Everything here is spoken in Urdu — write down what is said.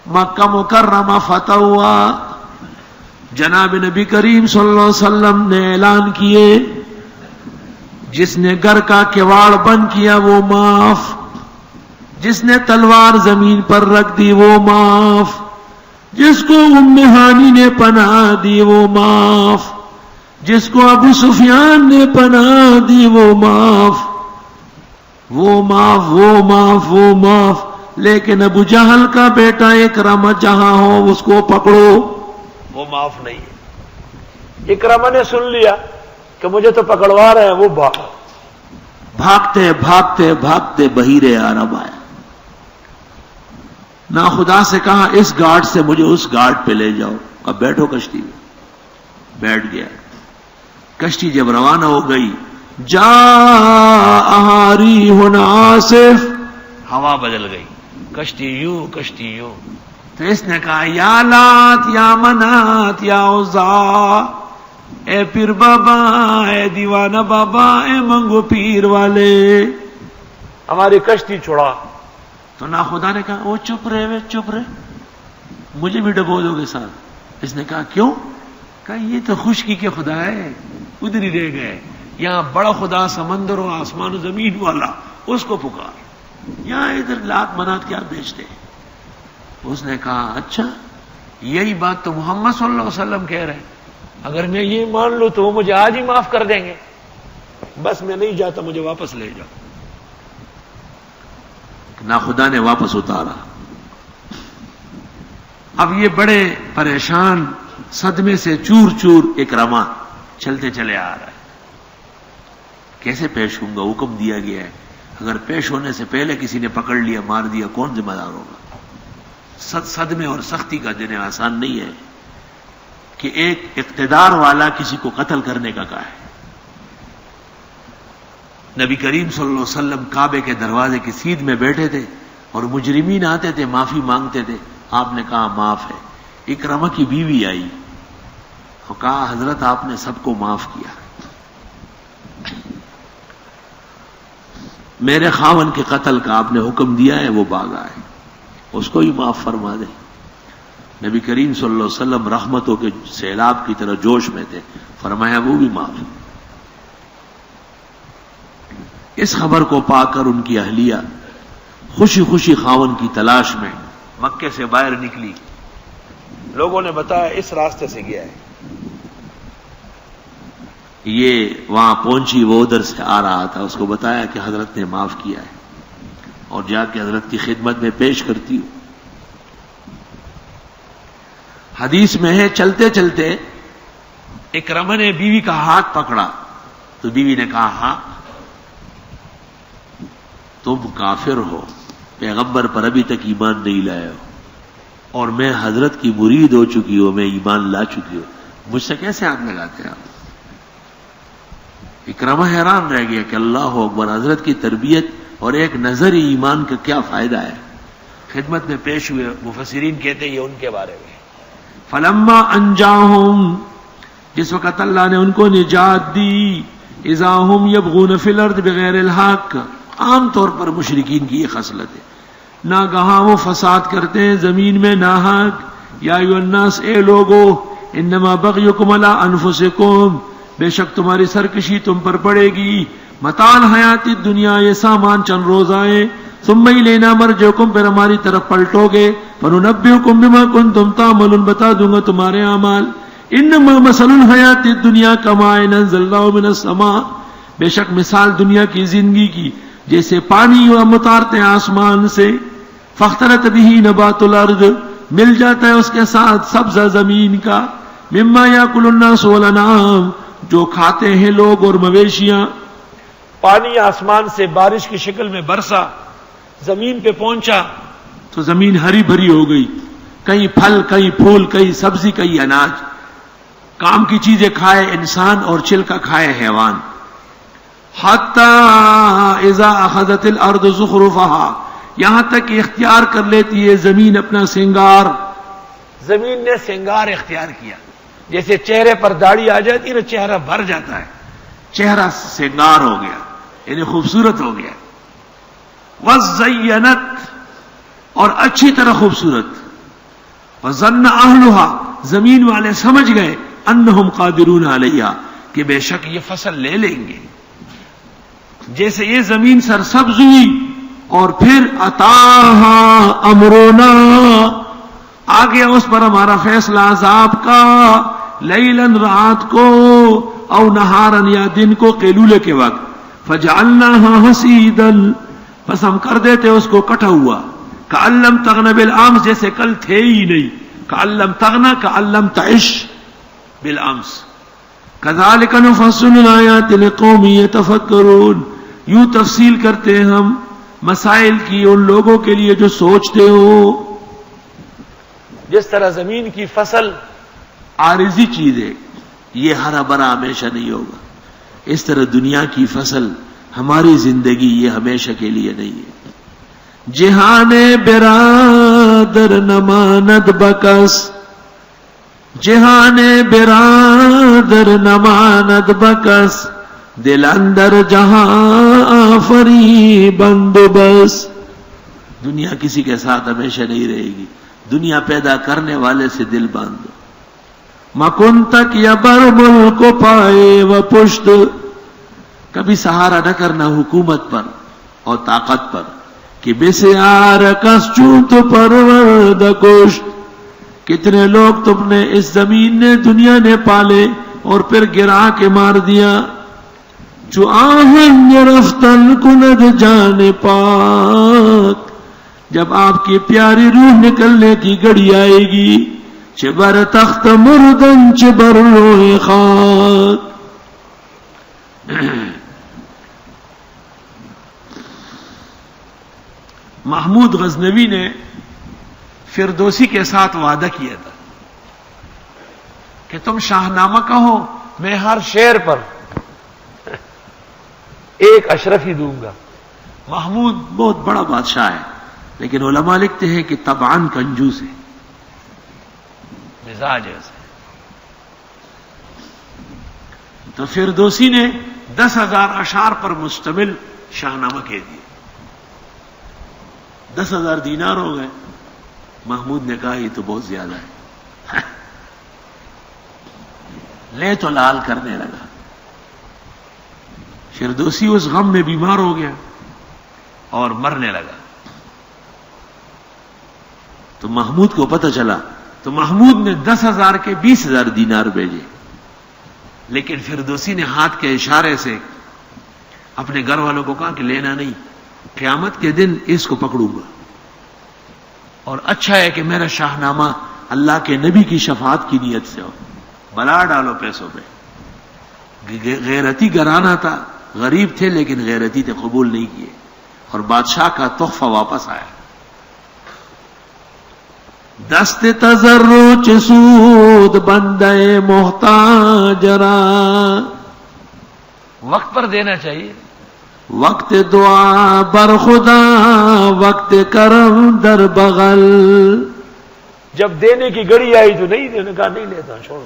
مکہ مکرمہ فتح ہوا، جناب نبی کریم صلی اللہ علیہ وسلم نے اعلان کیے جس نے گھر کا کواڑ بند کیا وہ معاف، جس نے تلوار زمین پر رکھ دی وہ معاف، جس کو ام ہانی نے پناہ دی وہ معاف، جس کو ابو سفیان نے پناہ دی وہ معاف، وہ معاف وہ معاف وہ معاف، لیکن ابو جہل کا بیٹا اکرمہ جہاں ہو اس کو پکڑو، وہ معاف نہیں ہے۔ اکرمہ نے سن لیا کہ مجھے تو پکڑوا رہے ہیں، وہ بھاگتے بھاگتے بھاگتے بحیرے عرب آیا، نہ خدا سے کہا اس گھاٹ سے مجھے اس گھاٹ پہ لے جاؤ، اب بیٹھو کشتی میں، بیٹھ گیا۔ کشتی جب روانہ ہو گئی، جاء ریح عاصف، ہوا بدل گئی، کشتی یوں، تو اس نے کہا یا لات یا منات یا عزا، اے پیر بابا، اے دیوانہ بابا، اے منگو پیر والے، ہماری کشتی چھڑا۔ تو نا خدا نے کہا وہ چپ رہے، مجھے بھی ڈبو دو گے ساتھ۔ اس نے کہا کیوں؟ کہا یہ تو خشکی کے خدا ہے، ادھر ہی رہ گئے، یہاں بڑا خدا سمندر و آسمان و زمین والا، اس کو پکار، یہاں ادھر لات منات کیا بیچتے ہیں۔ اس نے کہا اچھا یہی بات تو محمد صلی اللہ علیہ وسلم کہہ رہے ہیں، اگر میں یہ مان لوں تو وہ مجھے آج ہی معاف کر دیں گے، بس میں نہیں جاتا، مجھے واپس لے جاؤ۔ نا خدا نے واپس اتارا۔ اب یہ بڑے پریشان، صدمے سے چور چور اکرمہ چلتے چلے آ رہا ہے، کیسے پیش ہوں گا؟ حکم دیا گیا ہے، اگر پیش ہونے سے پہلے کسی نے پکڑ لیا مار دیا کون ذمہ دار ہوگا؟ صدمے اور سختی کا دن آسان نہیں ہے کہ ایک اقتدار والا کسی کو قتل کرنے کا کہا ہے۔ نبی کریم صلی اللہ علیہ وسلم کعبے کے دروازے کی سیدھ میں بیٹھے تھے اور مجرمین آتے تھے، معافی مانگتے تھے، آپ نے کہا معاف ہے۔ اکرمہ کی بیوی آئی اور کہا حضرت آپ نے سب کو معاف کیا، میرے خاون کے قتل کا آپ نے حکم دیا ہے، وہ بھاگا ہے، اس کو ہی معاف فرما دے۔ نبی کریم صلی اللہ علیہ وسلم رحمتوں کے سیلاب کی طرح جوش میں تھے، فرمایا وہ بھی معاف۔ اس خبر کو پا کر ان کی اہلیہ خوشی خوشی خاون کی تلاش میں مکے سے باہر نکلی، لوگوں نے بتایا اس راستے سے گیا ہے، یہ وہاں پہنچی، وہ ادھر سے آ رہا تھا، اس کو بتایا کہ حضرت نے معاف کیا ہے، اور جا کے حضرت کی خدمت میں پیش کرتی ہوں۔ حدیث میں ہے چلتے چلتے اکرمہ نے بیوی کا ہاتھ پکڑا تو بیوی نے کہا ہاں تم کافر ہو، پیغمبر پر ابھی تک ایمان نہیں لائے ہو، اور میں حضرت کی مرید ہو چکی ہوں، میں ایمان لا چکی ہوں، مجھ سے کیسے ہاتھ لگاتے ہیں آپ؟ اکرمہ حیران رہ گیا کہ اللہ اکبر، حضرت کی تربیت اور ایک نظر ایمان کا کیا فائدہ ہے۔ خدمت میں پیش ہوئے، مفسرین کہتے ہیں یہ ان کے بارے میں۔ فلما انجاہم، جس وقت اللہ نے ان کو نجات دی، اذا ہم یبغون فی الارض بغیر الحق، عام طور پر مشرکین کی یہ خصلت ہے، ناگہاں وہ فساد کرتے ہیں زمین میں ناحق۔ یا ایھا الناس، اے لوگو، انما بغیکم علی انفسکم، بے شک تمہاری سرکشی تم پر پڑے گی، متاع الحیات الدنیا، یہ سامان چند روز آئے، ثم الینا مرجعکم، پھر ہماری طرف پلٹو گے، فننبئکم بما کنتم تعملون، بتا دوں گا تمہارے اعمال۔ انما مثل الحیات الدنیا کماء انزل اللہ من السماء، بے شک مثال دنیا کی زندگی کی جیسے پانی ہم اتارتے ہیں آسمان سے، فاختلط به نبات الارض، مل جاتا ہے اس کے ساتھ سبزہ زمین کا، مما یاکل الناس والانعام، جو کھاتے ہیں لوگ اور مویشیاں۔ پانی آسمان سے بارش کی شکل میں برسا، زمین پہ پہنچا تو زمین ہری بھری ہو گئی، کہیں پھل کہیں پھول کہیں سبزی کہیں اناج، کام کی چیزیں کھائے انسان اور چھلکا کھائے حیوان۔ حتی اذا اخذت الارض زخرفها، یہاں تک کہ اختیار کر لیتی ہے زمین اپنا سنگار، زمین نے سنگار اختیار کیا، جیسے چہرے پر داڑھی آ جاتی ہے نا، چہرہ بھر جاتا ہے، چہرہ سنگار ہو گیا، یعنی خوبصورت ہو گیا۔ وزینت، اور اچھی طرح خوبصورت، وظن اہلها زمین والے سمجھ گئے انہم قادرون علیہا کہ بے شک یہ فصل لے لیں گے. جیسے یہ زمین سرسبز ہوئی اور پھر اتاہا امرنا آ گیا اس پر ہمارا فیصلہ عذاب کا، لیلاً رات کو، او نہاراً یا دن کو، قیلولے کے وقت، فجعلناها حصیداً بس ہم کر دیتے اس کو کٹا ہوا، کأن لم تغن بالامس جیسے کل تھے ہی نہیں، کأن لم تغن کأن لم تعش بالامس. کذالک نفصل الآیات لقوم یتفکرون یوں تفصیل کرتے ہیں ہم مسائل کی ان لوگوں کے لیے جو سوچتے ہو. جس طرح زمین کی فصل عارضی چیز ہے، یہ ہرا بھرا ہمیشہ نہیں ہوگا، اس طرح دنیا کی فصل ہماری زندگی یہ ہمیشہ کے لیے نہیں ہے. جہان برادر نماند بکس، جہان برادر نماند بکس، دل اندر جہاں فری بندوبس. دنیا کسی کے ساتھ ہمیشہ نہیں رہے گی، دنیا پیدا کرنے والے سے دل باندھو. مکن تک یا بر ملک کو پائے و پشت، کبھی سہارا نہ کرنا حکومت پر اور طاقت پر کہ بسیار کس چونت پرورد کشت. کتنے لوگ تم نے اس زمین نے دنیا نے پالے اور پھر گرا کے مار دیا. جو آہن رفتن کند جان پاک، جب آپ کی پیاری روح نکلنے کی گھڑی آئے گی، چبر تخت مردن چبر روح خاک. محمود غزنوی نے فردوسی کے ساتھ وعدہ کیا تھا کہ تم شاہنامہ کہو، میں ہر شعر پر ایک اشرفی دوں گا. محمود بہت بڑا بادشاہ ہے، لیکن علماء لکھتے ہیں کہ طبعاً کنجوس ہے، مزاج ایسا. تو فردوسی نے 10,000 اشعار پر مشتمل شاہنامہ کہہ دیا. 10,000 دینار ہو گئے. محمود نے کہا یہ تو بہت زیادہ ہے، لے تو لال کرنے لگا. فردوسی اس غم میں بیمار ہو گیا اور مرنے لگا. تو محمود کو پتہ چلا، تو محمود نے 10,000 کے 20,000 دینار بھیجے. لیکن فردوسی نے ہاتھ کے اشارے سے اپنے گھر والوں کو کہا کہ لینا نہیں، قیامت کے دن اس کو پکڑوں گا، اور اچھا ہے کہ میرا شاہنامہ اللہ کے نبی کی شفاعت کی نیت سے ہو. بلا ڈالو پیسوں پہ. غیرتی گھرانہ تھا، غریب تھے لیکن غیرتی تھے، قبول نہیں کیے، اور بادشاہ کا تحفہ واپس آیا. دست تضرع سود بندے محتاج را، وقت پر دینا چاہیے. وقت دعا بر خدا وقت کرم در بغل. جب دینے کی گھڑی آئی تو نہیں دینے کا، نہیں لیتا، چھوڑو.